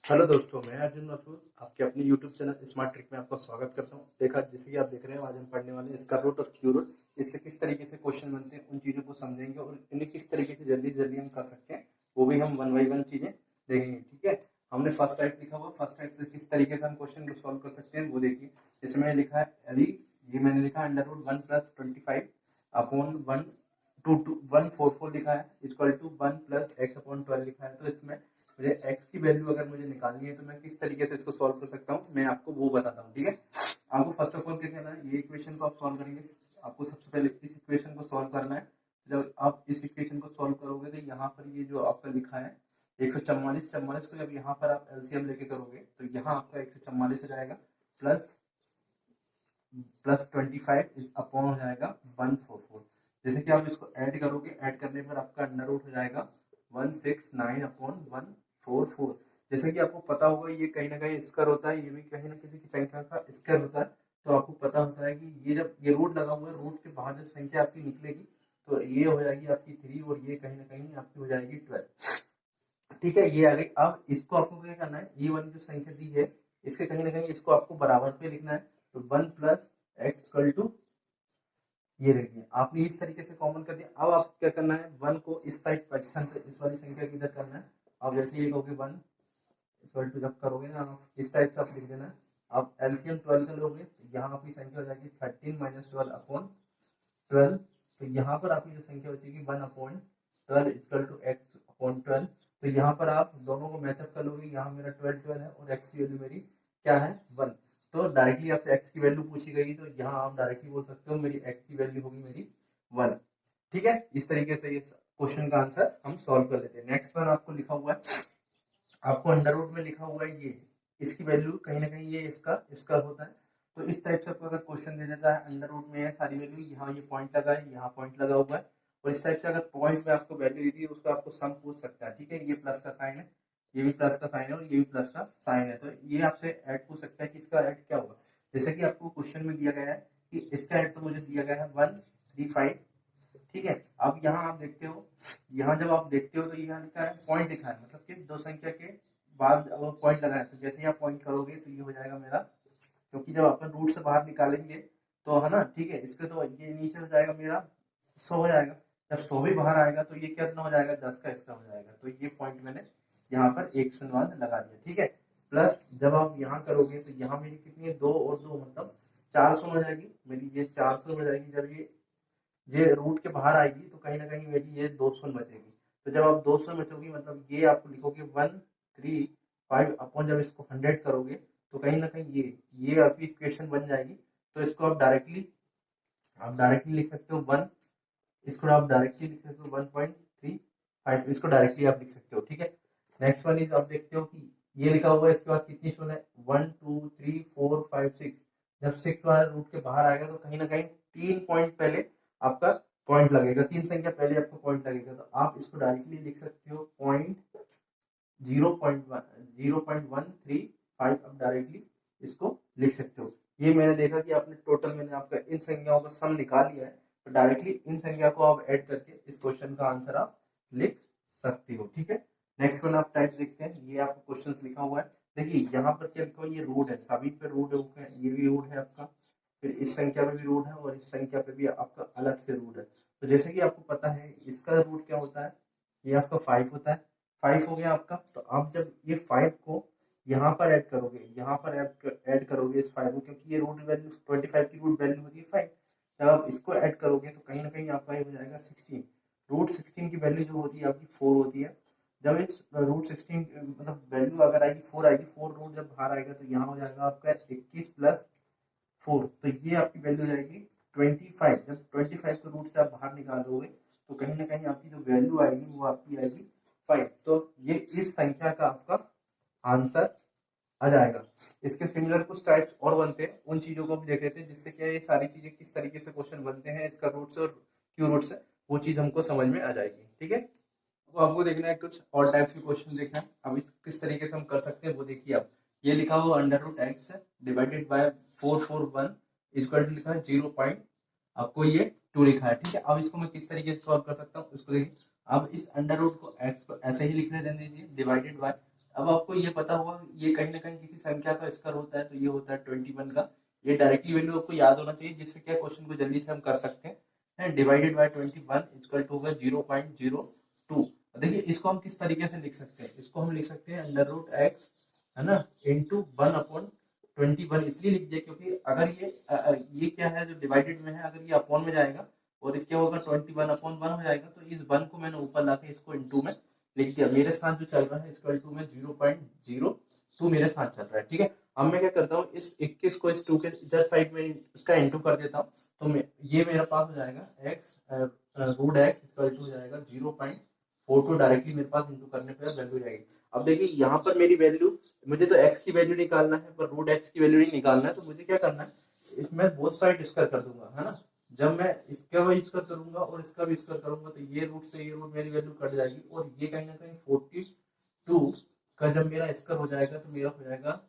Hello दोस्तों, मैं अर्जुन राठौर आपके अपने यूट्यूब चैनल स्मार्ट ट्रिक में आपका स्वागत करता हूं। देखा जैसे कि आप देख रहे हैं, आज हम पढ़ने वाले हैं स्क्वायर रूट और क्यूब रूट। इससे किस तरीके से क्वेश्चन बनते हैं उन चीज़ों को समझेंगे और इन्हें किस तरीके से जल्दी जल्दी हम कर सकते हैं, वो भी हम वन बाई वन चीज़ें देखेंगे। ठीक है, हमने फर्स्ट टाइप लिखा हुआ, फर्स्ट टाइप से किस तरीके से हम क्वेश्चन को सॉल्व कर सकते हैं वो देखिए। इसमें लिखा है अभी, ये मैंने लिखा अंडर रूट 1+25 अपॉन 144 लिखा है, इक्वल टू 1+x/12 लिखा है। तो इसमें मुझे x की वैल्यू अगर मुझे निकालनी है तो मैं किस तरीके से इसको सॉल्व कर सकता हूँ, मैं आपको वो बताता हूँ। ठीक है, आपको फर्स्ट ऑफ ऑल क्या करना है, ये इक्वेशन को आप सॉल्व करेंगे। आपको सबसे पहले इस इक्वेशन को सॉल्व करना है। जब आप इस इक्वेशन को सॉल्व करोगे तो यहाँ पर ये जो आपका लिखा है 144 को जब यहाँ पर आप एलसीएम लेके करोगे तो यहाँ आपका 144 हो जाएगा, प्लस 25 अपॉन हो जाएगा 144। जैसे कि आप इसको ऐड करोगे, ऐड करने पर आपका अंडर रूट हो जाएगा 169/144। जैसे कि आपको पता होगा ये कहीं ना कहीं स्क्वायर होता है, ये भी कहीं ना किसी की संख्या का स्क्वायर होता है। तो आपको पता होता है कि ये जब ये रूट लगा हुआ है, रूट के बाहर जब संख्या आपकी निकलेगी तो ये हो जाएगी आपकी 3 और ये कहीं ना कहीं आपकी हो जाएगी 12। ठीक है, ये आ गई। अब इसको आपको क्या करना है, ये वाली जो संख्या दी है इसके कहीं ना कहीं इसको आपको बराबर पे लिखना है। तो 1+x ये रखिए, आपने इस तरीके से कॉमन कर दिया। अब आप क्या करना है, 1 को इस साइड इस वाली संख्या की इधर करना है। अब जैसे ही लिखोगे 1 इक्वल टू, जब करोगे ना आप इस टाइप से आप लिख देना है। आप एलसीएम 12 का लोगे तो यहाँ आपकी संख्या हो जाएगी 13-12/12। तो यहाँ पर आपकी जो संख्या बचेगी 1/12 इक्वल टू x/12। तो यहाँ पर आप दोनों को मैचअप कर लोगे, यहाँ मेरा 12 है और x की वैल्यू मेरी क्या है 1। तो डायरेक्टली आपसे x की वैल्यू पूछी गई तो यहाँ आप डायरेक्टली बोल सकते हो मेरी x की वैल्यू होगी मेरी 1। ठीक है, इस तरीके से ये क्वेश्चन का आंसर हम सॉल्व कर लेते हैं। नेक्स्ट वन आपको लिखा हुआ है, आपको अंडर रूट में लिखा हुआ है ये, इसकी वैल्यू कहीं ना कहीं ये इसका होता है। तो इस टाइप से आपको अगर क्वेश्चन दे देता है, अंडर रूट में है सारी वैल्यू, यहाँ ये पॉइंट लगा है, यहाँ पॉइंट लगा हुआ है, और इस टाइप से अगर पॉइंट में आपको वैल्यू दी थी उसका आपको सम पूछ सकता है। ठीक है, ये प्लस का साइन है, ये भी प्लस का साइन है और ये भी प्लस का साइन है। तो ये आपसे ऐड पूछ सकता है कि इसका ऐड क्या होगा। जैसे कि आपको क्वेश्चन में दिया गया है कि इसका ऐड तो मुझे दिया गया है 135। ठीक है, अब यहाँ आप देखते हो, यहाँ जब आप देखते हो तो यहाँ लिखा है पॉइंट लिखा है, मतलब कि दो संख्या के बाद पॉइंट लगा है। तो जैसे ही आप पॉइंट करोगे तो ये हो जाएगा मेरा, क्योंकि जब अपन रूट से बाहर निकालेंगे तो है ना, ठीक है, इसके तो ये नीचे हो जाएगा मेरा 100 हो जाएगा। जब 100 भी बाहर आएगा तो ये कितना हो जाएगा, 10 का इसका हो जाएगा। तो ये पॉइंट मैंने यहाँ पर एक शून्य लगा दिया। ठीक है, प्लस जब आप यहाँ करोगे तो यहाँ मेरी कितनी है, 2 और 2 मतलब 400 हो जाएगी मेरी, ये 400 हो जाएगी। जब ये रूट के बाहर आएगी तो कहीं ना कहीं मेरी ये 200 बचेगी। तो जब आप 200 बचोगी मतलब ये आपको लिखोगे 135 अपॉन, जब इसको 100 करोगे तो कहीं ना कहीं ये आपकी इक्वेशन बन जाएगी। तो इसको आप डायरेक्टली लिख सकते हो 1, इसको आप डायरेक्टली लिख सकते हो 1.35, इसको डायरेक्टली आप लिख सकते हो। ठीक है, नेक्स्ट वन इज, आप देखते हो कि ये लिखा हुआ है, इसके बाद कितनी शून्य है, 1 2 3 4 5 6। जब 6 वाला रूट के बाहर आएगा तो कहीं ना कहीं 3 पॉइंट पहले आपका पॉइंट लगेगा, 3 संख्या पहले आपको पॉइंट लगेगा। तो आप इसको डायरेक्टली लिख सकते हो पॉइंट 0.135, आप डायरेक्टली इसको लिख सकते हो। ये मैंने देखा कि आपने टोटल, मैंने आपका इन संख्याओं का सम निकाल लिया है, तो डायरेक्टली इन संख्या को आप ऐड करके इस क्वेश्चन का आंसर आप लिख सकते हो। ठीक है, नेक्स्ट वन आप टाइप देखते हैं। ये आपको क्वेश्चन लिखा हुआ है, देखिए यहाँ पर क्या लिखा हुआ है, ये रूट है, सभी पे रूट है, ये भी रूट है आपका, फिर इस संख्या पे भी रूट है और इस संख्या पे भी आपका अलग से रूट है। तो जैसे कि आपको पता है इसका रूट क्या होता है, ये आपका 5 होता है। 5 हो गया आपका। तो आप जब ये 5 को यहाँ पर ऐड करोगे, यहाँ पर ऐड करोगे इस 5 को, क्योंकि ये रूट वैल्यू 25 की रूट वैल्यू होती है 5। जब आप इसको ऐड करोगे तो कहीं ना कहीं आपका ये हो जाएगा 16। रूट 16 की वैल्यू जो होती है आपकी 4 होती है। जब इस रूट 16 मतलब वैल्यू अगर आएगी 4 आएगी, 4 रूट जब बाहर आएगा तो यहाँ हो जाएगा आपका 21 प्लस 4। तो ये आपकी वैल्यू हो जाएगी 25। जब 25 को रूट से आप बाहर निकाल दोगे तो कहीं ना कहीं आपकी जो वैल्यू आएगी वो आपकी आएगी 5। तो ये इस संख्या का आपका आंसर आ जाएगा। इसके सिमिलर कुछ टाइप्स और बनते हैं, उन चीजों को भी देख लेते हैं, जिससे क्या ये सारी चीजें किस तरीके से क्वेश्चन बनते हैं इसका रूट से और क्यू रूट से, वो चीज हमको समझ में आ जाएगी। ठीक है, तो आपको देखना है कुछ और टाइप्स के क्वेश्चन देखना है। अब किस तरीके से हम कर सकते हैं वो देखिए। आप ये लिखा हुआ under root X divided by 441 equal to लिखा है 0 पॉइंट, आपको ये 2 लिखा है। ठीक है, अब इसको मैं किस तरीके से सॉल्व कर सकता हूँ उसको देखिए। अब इस अंडर रूट को एक्स को ऐसे ही लिखने देने दीजिए, डिवाइडेड बाय, अब आपको ये पता होगा ये कहीं ना कहीं किसी संख्या का स्क्वायर होता है, तो ये होता है 21 का। ये डायरेक्टली वैल्यू आपको याद होना चाहिए, जिससे क्या क्वेश्चन को जल्दी से हम कर सकते हैं। डिवाइडेड बाय 21 इक्वल टू होगा 0.02। देखिए इसको हम किस तरीके से लिख सकते हैं, इसको हम लिख सकते हैं अंडर रूट एक्स, है ना, इंटू 1/21। इसलिए लिख दिया क्योंकि अगर ये क्या है जो डिवाइडेड में है, अगर ये अपॉन में जाएगा और इसके होगा 21/1 हो जाएगा, तो इस 1 को मैंने ऊपर लाके इसको इंटू में लिख दिया। मेरे साथ जो चल रहा है इक्वल टू में 0.02 मेरे साथ चल रहा है, ठीक है। अब मैं क्या करता हूँ, इस 21 को इस 2 के इधर साइड में इसका इंटू कर देता हूँ, तो ये मेरा पास हो जाएगा x root X equal to हो जाएगा 0.42। डायरेक्टली मेरे पास इंटू करने पर वैल्यू हो जाएगी। अब देखिए यहाँ पर मेरी वैल्यू, मुझे तो x की वैल्यू निकालना है पर रूट x की वैल्यू नहीं निकालना है, तो मुझे क्या करना है, इसमें बोथ साइड स्क्वायर कर दूंगा, है ना। जब मैं इसका भी स्क्वायर करूंगा और इसका भी स्क्वायर करूंगा, तो ये रूट से ये रूट मेरी वैल्यू कट जाएगी, और ये कहीं ना कहीं 42 का जब मेरा स्क्वायर हो जाएगा तो मेरा हो जाएगा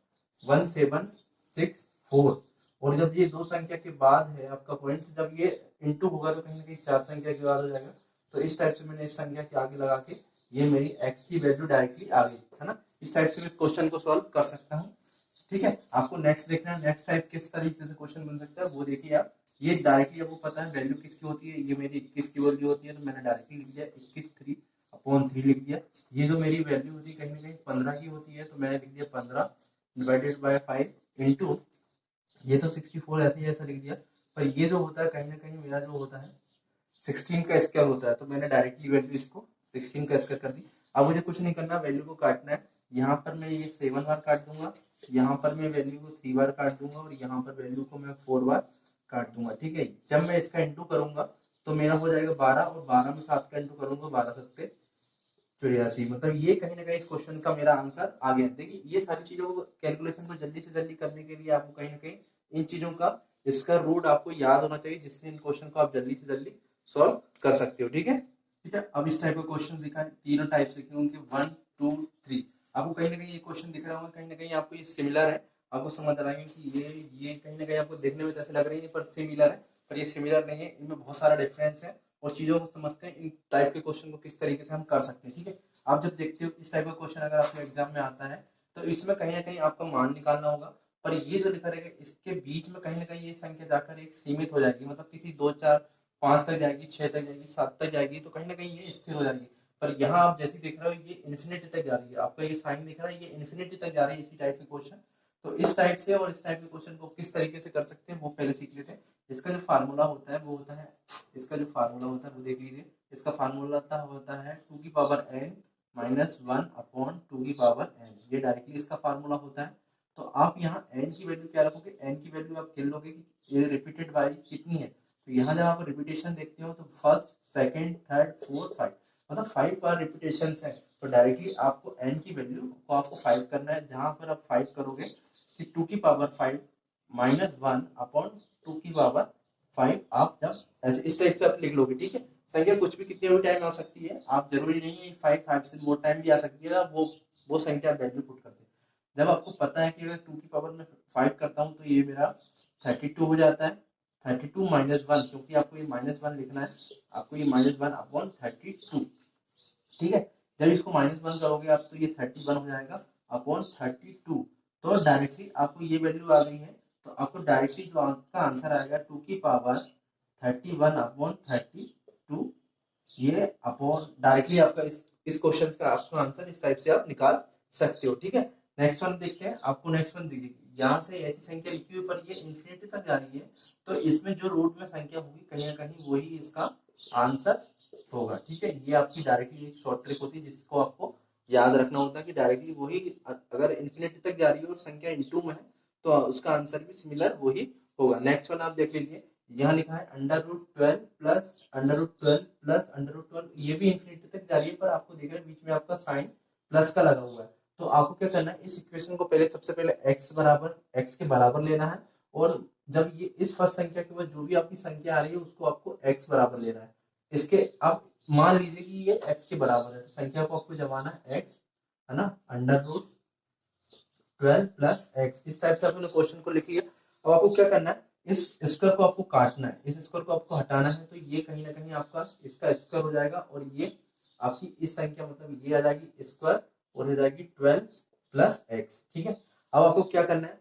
1764। और जब ये दो संख्या के बाद है आपका पॉइंट, जब ये इंटू होगा तो कहीं ना कहीं चार संख्या के बाद हो जाएगा। तो इस टाइप से मैंने इस संख्या के आगे लगा के ये मेरी एक्स की वैल्यू डायरेक्टली आ गई, है ना। इस टाइप से मैं क्वेश्चन को सॉल्व कर सकता हूँ, ठीक है। आपको नेक्स्ट देखना है, नेक्स्ट टाइप किस तरीके से क्वेश्चन बन सकता है वो देखिए आप। ये डायरेक्टली आपको पता है वैल्यू किसकी होती है, ये मेरी 21 की वैल्यू होती है, तो मैंने डायरेक्टली लिख दिया 21/3 लिख दिया। ये जो मेरी वैल्यू होती है कहीं ना कहीं 15 की होती है, तो मैंने लिख दिया 15 डिवाइडेड बाय 5 इंटू, ये तो 64 ऐसे ही ऐसा लिख दिया, पर ये जो होता है कहीं ना कहीं मेरा जो होता है 16 का स्क्वायर होता है, तो मैंने डायरेक्टली वैल्यू इसको 16 का स्क्वायर कर दी। अब मुझे कुछ नहीं करना, वैल्यू को काटना है। यहाँ पर मैं ये 7 बार काट दूंगा, यहाँ पर मैं वैल्यू को 3 बार काट दूंगा, और यहाँ पर वैल्यू को मैं 4 बार काट दूंगा, ठीक है। जब मैं इसका इंटू करूंगा तो मेरा हो जाएगा 12, और 12 में 7 का इंटू करूंगा, 12 7 84। मतलब ये कहीं ना कहीं इस क्वेश्चन का मेरा आंसर आ गया। देखिए ये सारी चीजों को, कैलकुलेशन को जल्दी से जल्दी करने के लिए आपको कहीं ना कहीं इन चीजों का इसका रूट आपको याद होना चाहिए, जिससे इन क्वेश्चन को आप जल्दी से जल्दी सॉल्व कर सकते हो, ठीक है। ठीक है, अब इस टाइप का क्वेश्चन दिखा है, तीनों टाइप लिखे होंगे 1 2 3। आपको कहीं ना कहीं ये क्वेश्चन दिख रहा होगा, कहीं ना कहीं आपको ये सिमिलर है, आपको समझ आ रहा है कि ये कहीं ना कहीं आपको देखने में जैसे लग रही है पर सिमिलर है, पर ये सिमिलर नहीं है, इनमें बहुत सारा डिफरेंस है। और चीजों को समझते हैं, इन टाइप के क्वेश्चन को किस तरीके से हम कर सकते हैं, ठीक है। आप जब देखते हो इस टाइप का क्वेश्चन अगर आपके एग्जाम में आता है, तो इसमें कहीं ना कहीं आपका मान निकालना होगा, पर ये जो लिखा रहेगा इसके बीच में कहीं ना कहीं ये संख्या जाकर एक सीमित हो जाएगी, मतलब किसी 2 4 5 तक जाएगी, 6 तक जाएगी, 7 तक जाएगी, तो कहीं ना कहीं ये स्थिर हो जाएगी। पर यहाँ आप जैसे देख रहे हो ये इन्फिनिटी तक जा रही है, आपका ये साइन दिख रहा है, ये इन्फिनिटी तक जा रही है इसी टाइप के क्वेश्चन। तो इस टाइप से और इस टाइप के क्वेश्चन को किस तरीके से कर सकते हैं वो पहले सीख लेते हैं। इसका जो फार्मूला होता है वो होता है, इसका जो फार्मूला होता है वो देख लीजिए। इसका फार्मूला होता है 2 की पावर n माइनस 1/2 की पावर n। ये डायरेक्टली इसका फार्मूला होता है। तो आप यहाँ n की वैल्यू क्या रखोगे, n की वैल्यू आप गिन लोगे कि ये रिपीटेड बाय कितनी है। तो यहाँ जब आप रिपीटेशन देखते हो तो फर्स्ट सेकंड थर्ड फोर्थ 5, मतलब 5 बार रिपीटेशन है, तो डायरेक्टली आपको n की वैल्यू को आपको 5 करना है। जहां पर आप 5 करोगे कि 2 की पावर 5 माइनस 1/2 की पावर 5, आप जब ऐसे इस टाइप से आप लिख लोगे, ठीक है। संख्या कुछ भी कितने भी टाइम आ सकती है, आप जरूरी नहीं है 5 से मोर टाइम भी आ सकती है, वो संख्या वैल्यू पुट करते हैं। जब आपको पता है कि अगर 2 की पावर में 5 करता हूँ तो ये मेरा 32 हो जाता है। 32 माइनस 1, क्योंकि आपको ये माइनस 1 लिखना है, आपको ये -1/32, ठीक है। जब इसको -1 करोगे आप तो ये 31 हो जाएगा अपॉन 32। तो डायरेक्टली आपको ये वैल्यू आ गई है, तो आपको डायरेक्टली जो आपका आंसर आएगा 2 की पावर 31/32, ये अपॉन डायरेक्टली आपका इस क्वेश्चन का आपका आंसर इस टाइप से आप निकाल सकते हो, ठीक है। नेक्स्ट वन देखते हैं। आपको नेक्स्ट वन देखिए, यहाँ से ऐसी संख्या लिखी हुई पर ये इन्फिनिटी तक जा रही है, तो इसमें जो रूट में संख्या होगी कहीं ना कहीं वही इसका आंसर होगा, ठीक है। ये आपकी डायरेक्टली एक शॉर्ट ट्रिक होती है जिसको आपको याद रखना होता है कि डायरेक्टली वही, अगर इन्फिनिटी तक जा रही है और संख्या इनटू में है तो उसका आंसर भी सिमिलर वही होगा। नेक्स्ट वन आप देख लीजिए, यहाँ लिखा है √12 प्लस √12 प्लस √12, ये भी इन्फिनिटी तक जा रही है, पर आपको देख रहे हैं बीच में आपका साइन प्लस का लगा हुआ है। तो आपको क्या करना है, इस इक्वेशन को पहले सबसे पहले x के बराबर लेना है, और जब ये इस फर्स्ट संख्या के बाद जो भी आपकी संख्या आ रही है उसको आपको x बराबर लेना है। इसके आप मान लीजिए कि ये x के बराबर है, तो संख्या को आपको जमाना है x, है ना, √12 प्लस x। इस टाइप से आपने क्वेश्चन को लिख लिया। अब आपको क्या करना है, इस स्क्वायर को आपको काटना है, इस स्क्वायर को आपको हटाना है, तो ये कहीं ना कहीं आपका इसका स्क्वायर हो जाएगा, और ये आपकी इस संख्या मतलब ये आ जाएगी स्क्वायर, और हो जाएगी 12 प्लस एक्स। ठीक है, अब आपको क्या करना है,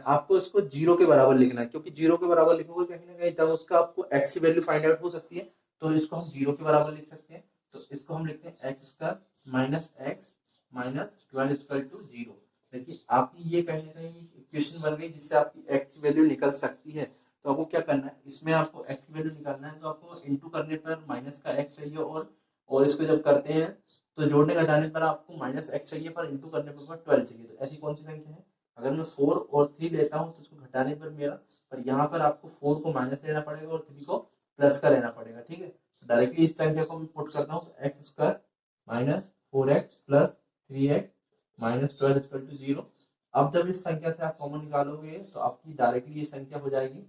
आपको इसको 0 के बराबर लिखना है, क्योंकि 0 के बराबर लिखोगे कहीं ना कहीं तब उसका आपको x की वैल्यू फाइंड आउट हो सकती है। तो इसको हम 0 के बराबर लिख सकते हैं। तो इसको हम लिखते हैं X square minus X minus 12 equal to 0। देखिए आपकी ये कहीं ना कहीं इक्वेशन बन गई जिससे आपकी x की वैल्यू निकल सकती है। तो आपको क्या करना है, इसमें आपको x की वैल्यू निकालना है, तो आपको इंटू करने पर माइनस का x चाहिए, और इसको जब करते हैं तो जोड़ने घटाने पर आपको माइनस एक्स चाहिए, पर इंटू करने पर 12 चाहिए। तो ऐसी कौन सी संख्या है, अगर मैं 4 और 3 लेता हूँ तो उसको घटाने पर मेरा, पर यहाँ पर आपको 4 को माइनस लेना पड़ेगा और 3 को प्लस का लेना पड़ेगा। ठीक है, डायरेक्टली इस संख्या को मैं पुट करता हूँ, X square minus 4x plus 3x minus 12 equal to 0। अब जब इस संख्या से आप कॉमन निकालोगे तो आपकी डायरेक्टली ये संख्या हो जाएगी।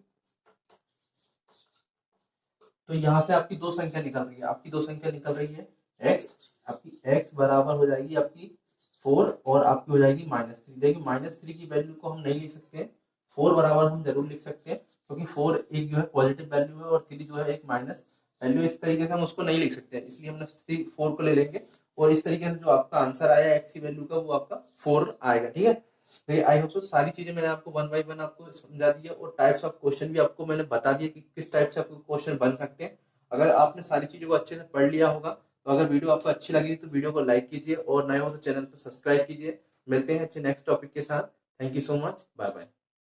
तो यहाँ से आपकी दो संख्या निकल रही है, आपकी दो संख्या निकल रही है x, आपकी x बराबर हो जाएगी आपकी 4 और आपकी हो जाएगी -3। देखिए -3 की वैल्यू को हम नहीं लिख सकते, 4 बराबर हम जरूर लिख सकते हैं, क्योंकि 4 एक जो है पॉजिटिव वैल्यू है और 3 जो है एक माइनस वैल्यू, इस तरीके से हम उसको नहीं लिख सकते, इसलिए हमने 4 को ले लेंगे और इस तरीके से जो आपका आंसर आया x की वैल्यू का वो आपका 4 आएगा। ठीक है, तो आई होप सो सारी चीजें मैंने आपको वन बाय वन आपको समझा दी है, और टाइप्स ऑफ क्वेश्चन भी आपको मैंने बता दिया कि किस टाइप से आपको क्वेश्चन बन सकते हैं। अगर आपने सारी चीजों को अच्छे से पढ़ लिया होगा, तो अगर वीडियो आपको अच्छी लगी तो वीडियो को लाइक कीजिए, और नए हो तो चैनल को सब्सक्राइब कीजिए। मिलते हैं अच्छे नेक्स्ट टॉपिक के साथ। Thank you so much, bye bye.